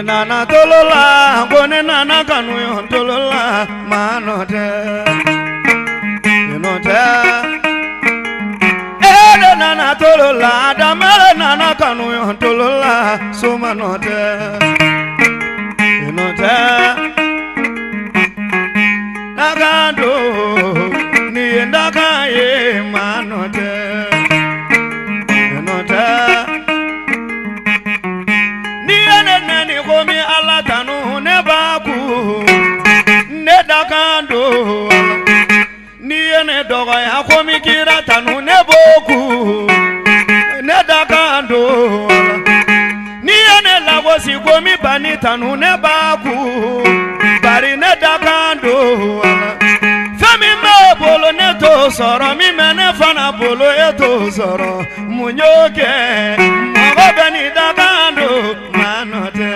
nana tolola gone nana kanu yon tolola manote inote ede nana tolola damele nana kanu yon tolola sumanote inote nagando ni ndaka ye manote inote komi ala tanu ne baku ne dakando ni ene dogo ya komi kira tanu ne boku ne dakando ni ene lagosi komi bani tanu ne baku bari ne dakando femi me bolo ne to soro mi mene fana bolo e to soro munyoke mo bani dakando manote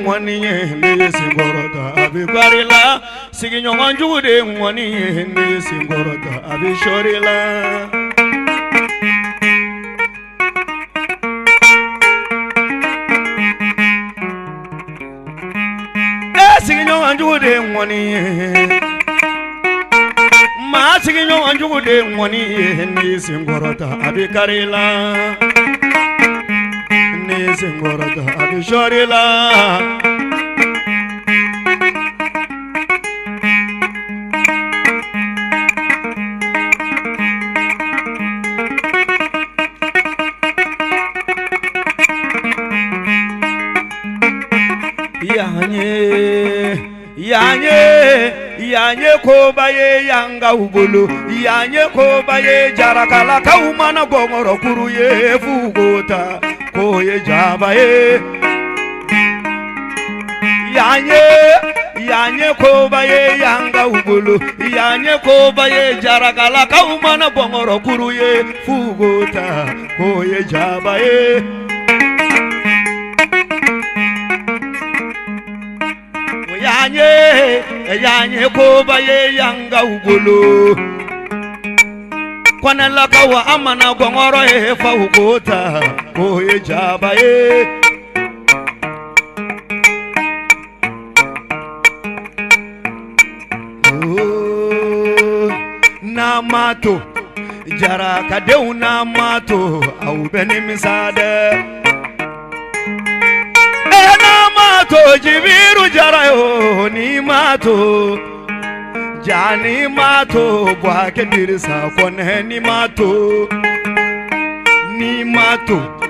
Wani ne singorota abi kwarila sigi nyongan jude wani ne singorota abi shorila sigi nyongan jude wani ma sigi nyongan jude wani ne singorota abi karila singorota abi shorila yanye ko baye yanga ugulu yanye ko baye jarakala kaumana gongoro kuruye fugota koye jabaye yanye ko baye yanga ugulu yanye ko baye jarakala kaumana gongoro kuruye fugota koye jabaye yanye ko baye yanga ugulu kwana lakawa amana gongoro e fa ugota koye jabaye na mato jara kadeu na mato au beni misade mato jibiru jarayo ni mato jani mato bwake dirisa kone ni mato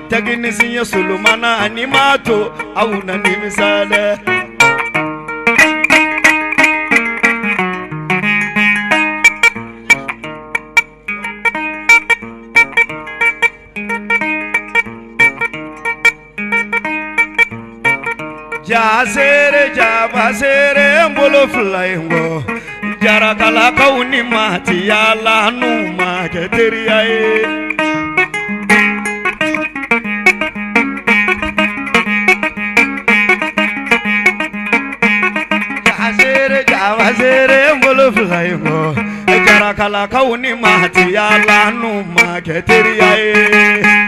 tagini sinya sulumana ni mato au na ni misale Jazere jabazere mbolo flaingo jarakala kauni mati yala numa keteria Jazere jabazere mbolo flaingo jarakala kauni mati yala numa keteria